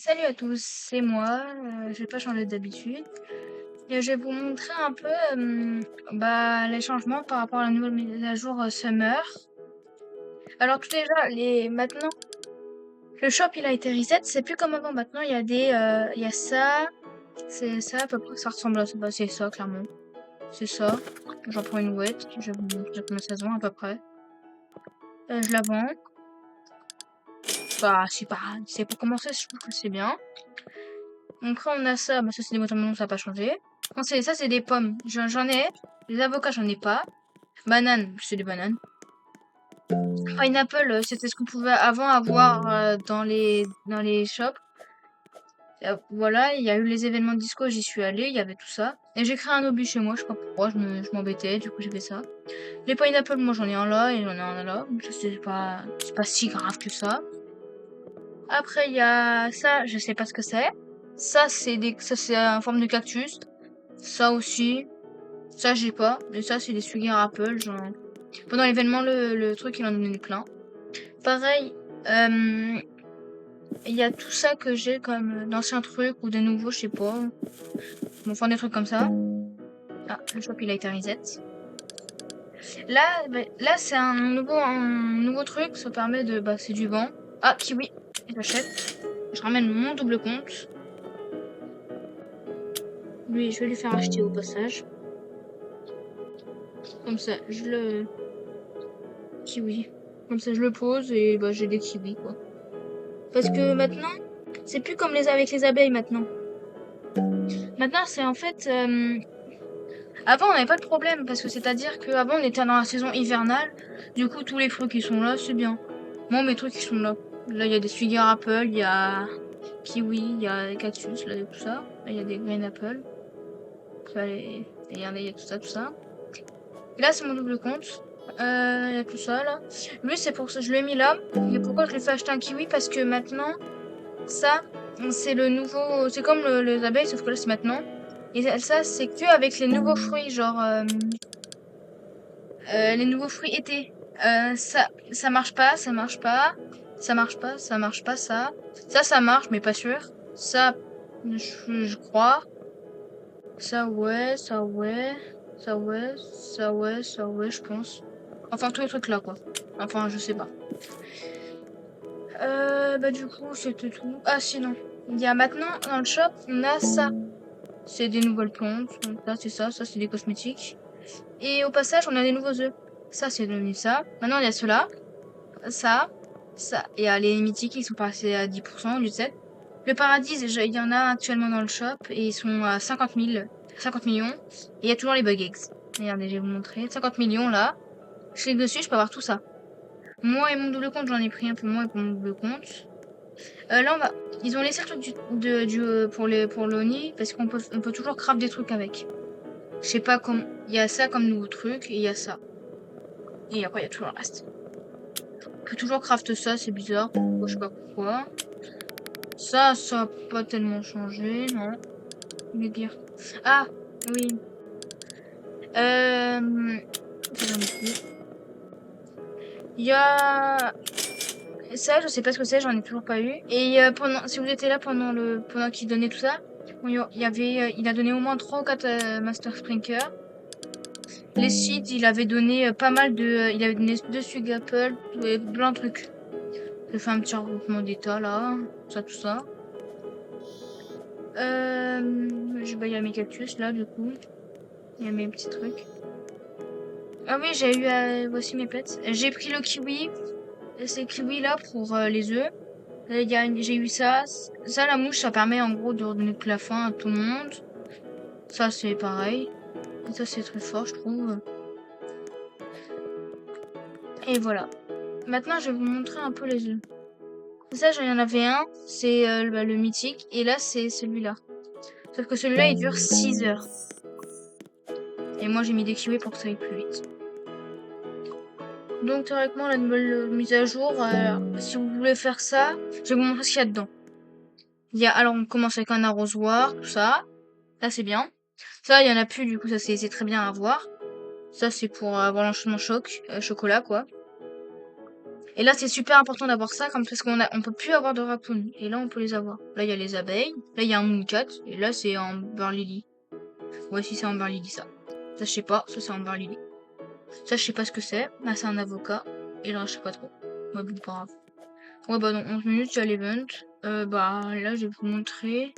Salut à tous, c'est moi, je vais pas changer d'habitude et je vais vous montrer un peu, les changements par rapport à la nouvelle mise à jour, Summer. Alors tout déjà, les maintenant, le shop il a été reset, c'est plus comme avant. Maintenant il y a ça, c'est ça à peu près, ça ressemble à ça, c'est ça clairement, c'est ça. J'en prends une ouette, je vais vous montrer combien ça se vend à peu près. Je la vends. Bah, c'est pour commencer, je trouve que c'est bien. Après, on a ça. Bah, ça, c'est des watermelons, ça n'a pas changé. Non, ça, c'est des pommes. J'en ai. Les avocats, j'en ai pas. Bananes, c'est des bananes. Pineapple, c'était ce qu'on pouvait avant avoir dans les shops. Voilà, il y a eu les événements de disco, j'y suis allée, il y avait tout ça. Et j'ai créé un obus chez moi, je sais pas pourquoi, je m'embêtais, du coup j'ai fait ça. Les pineapple, moi j'en ai un là et j'en ai un là. Donc ça, c'est pas si grave que ça. Après, il y a ça, je sais pas ce que c'est. Ça, c'est en forme de cactus. Ça aussi, ça j'ai pas. Mais ça, c'est des sugar Apple. Genre... Pendant l'événement, le truc, il en donnait plein. Pareil, il y a tout ça que j'ai comme d'anciens trucs ou des nouveaux, je sais pas. Bon, enfin, des trucs comme ça. Ah, le shop, il a été reset. Là, c'est un nouveau truc. Ça permet de... Bah, c'est du vent. Ah, kiwi. J'achète. Je ramène mon double compte. Lui, je vais lui faire acheter au passage. Comme ça, je le... Kiwi. Comme ça, je le pose et bah, j'ai des kiwis, quoi. Parce que maintenant, c'est plus comme avec les abeilles, maintenant. Maintenant, c'est en fait... Avant, on n'avait pas de problème, parce que c'est-à-dire qu'avant, on était dans la saison hivernale. Du coup, tous les fruits qui sont là, c'est bien. Moi, mes trucs qui sont là. Là, il y a des sugar apple, il y a kiwi, il y a des cactus, là, tout ça. Là, il y a des green apple. Il y a tout ça, tout ça. Et là, c'est mon double compte. Il y a tout ça, là. Lui, c'est pour ça que je l'ai mis là. Et pourquoi je lui fais acheter un kiwi? Parce que maintenant, ça, c'est le nouveau... C'est comme les abeilles, sauf que là, c'est maintenant. Et ça, c'est que avec les nouveaux fruits, genre... les nouveaux fruits été. Ça marche pas, ça marche pas. Ça marche pas, ça marche pas, ça. Ça marche, mais pas sûr. Ça, je crois. Ça, ouais, ça, ouais. Ça, ouais, ça, ouais, ça, ouais, je pense. Enfin, tous les trucs là, quoi. Enfin, je sais pas. Bah, du coup, c'était tout. Ah, sinon. Il y a maintenant, dans le shop, on a ça. C'est des nouvelles plantes. Donc là, c'est ça. Ça, c'est des cosmétiques. Et au passage, on a des nouveaux œufs. Ça, c'est devenu ça. Maintenant, il y a ceux-là. Ça. Ça. Et les mythiques, ils sont passés à 10% au lieu de 7. Le paradis, il y en a actuellement dans le shop. Et ils sont à 50 millions. Et il y a toujours les bug eggs. Regardez, je vais vous montrer. 50 millions, là. Je clique dessus, je peux avoir tout ça. Moi et mon double compte, j'en ai pris un pour moi et pour mon double compte. Là, ils ont laissé le truc pour l'Oni parce on peut toujours craft des trucs avec. Je sais pas comment. Il y a ça comme nouveau truc et il y a ça. Et après, il y a tout le reste. On peut toujours craft ça, c'est bizarre. Pourquoi, je sais pas pourquoi. Ça a pas tellement changé, non. Je vais dire. Ah, oui. Il y a ça, je sais pas ce que c'est, j'en ai toujours pas eu. Et si vous étiez là pendant qu'il donnait tout ça, il a donné au moins 3 ou 4 Master Sprinker. Les seeds, il avait donné pas mal il avait donné 2 Sugapple, et plein de trucs. J'ai fait un petit regroupement d'état là, tout ça. Il y a mes cactus là, du coup. Il y a mes petits trucs. Ah oui, j'ai eu, voici mes pets. J'ai pris le kiwi, ces kiwis là pour les œufs. J'ai eu ça. Ça, la mouche, ça permet en gros de redonner toute la faim à tout le monde. Ça, c'est pareil. Et ça, c'est très fort, je trouve. Et voilà. Maintenant, je vais vous montrer un peu les œufs. Ça, j'en en avais un, c'est le mythique. Et là, c'est celui-là. Sauf que celui-là, il dure 6 heures. Et moi, j'ai mis des kiwis pour que ça aille plus vite. Donc, théoriquement, la nouvelle mise à jour, si vous voulez faire ça, je vais vous montrer ce qu'il y a dedans. Alors, on commence avec un arrosoir, tout ça. Là, c'est bien. Ça, il y en a plus, du coup, ça, c'est très bien à voir. Ça, c'est pour avoir l'enchaînement chocolat, quoi. Et là, c'est super important d'avoir ça, comme parce on peut plus avoir de raccoons. Et là, on peut les avoir. Là, il y a les abeilles. Là, il y a un mooncat. Et là, c'est Amber Lily. Ouais, si c'est Amber Lily, ça. Ça, je sais pas. Ça, c'est Amber Lily. Ça, je sais pas ce que c'est. Là, c'est un avocat. Et là, je sais pas trop. Ouais, bon, pas grave. Ouais, bah, dans 11 minutes, il y a l'event. Bah, là, je vais vous montrer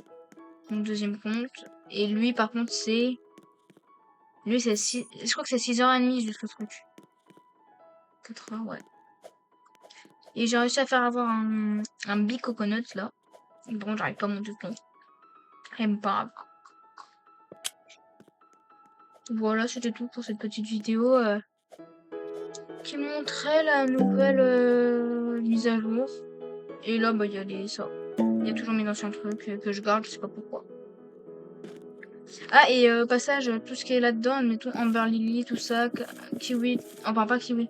mon deuxième compte. Et lui, par contre, c'est... Lui, c'est 6... Je crois que c'est 6h30 juste le truc. 4h, ouais. Et j'ai réussi à faire avoir un big coconut, là. Bon, j'arrive pas à monter le ton. Même pas grave. Voilà, c'était tout pour cette petite vidéo qui montrait la nouvelle mise à jour. Et là, bah, il y a ça. Il y a toujours mes anciens trucs que je garde, je sais pas pourquoi. Ah, et au passage, tout ce qui est là-dedans, admettons Amber Lily, tout ça, Kiwi, enfin pas Kiwi.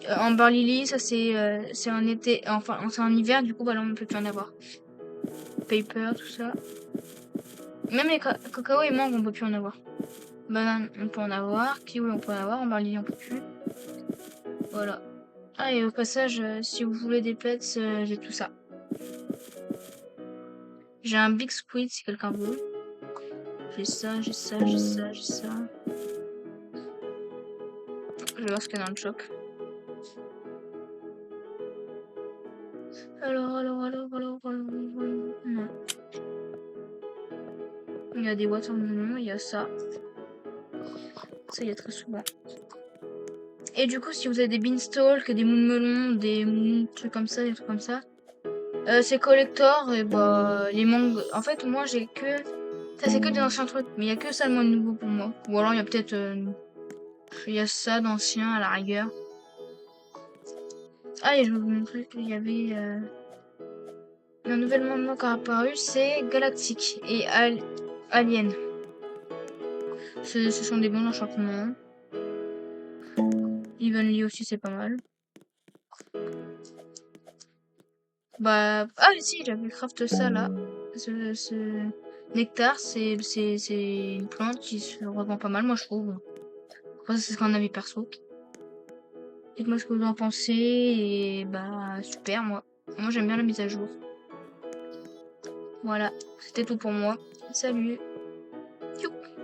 Amber Lily, ça c'est en été, enfin c'est en hiver, du coup, bah là on peut plus en avoir. Paper, tout ça. Même les cacao et mangue, on peut plus en avoir. Banane, on peut en avoir. Kiwi, on peut en avoir. Amber Lily, on peut plus. Voilà. Ah, et au passage, si vous voulez des pets, j'ai tout ça. J'ai un Big Squid si quelqu'un veut. J'ai ça, j'ai ça, j'ai ça, j'ai ça. Je vais voir ce qu'il y a dans le shop. Alors. Non. Il y a des watermelons, il y a ça. Ça, il y a très souvent. Et du coup, si vous avez des beanstalk, des melons, des trucs comme ça, des trucs comme ça, c'est collector, et bah, les mangues. En fait, moi, j'ai que. Ça, c'est que des anciens trucs, mais il y a que ça de moins nouveau pour moi. Ou alors, il y a peut-être. Il y a ça d'ancien à la rigueur. Ah, et je vais vous montrer qu'il y avait. Un nouvel moment qui a apparu, c'est Galactique et Alien. Ce sont des bons enchantements. Evenly aussi, c'est pas mal. Bah, ah, si, j'avais craft ça là. Ce nectar, c'est une plante qui se revend pas mal, moi je trouve. Enfin, c'est ce qu'on avait perso. Dites-moi ce que vous en pensez, et bah, super, moi. Moi, j'aime bien la mise à jour. Voilà, c'était tout pour moi. Salut!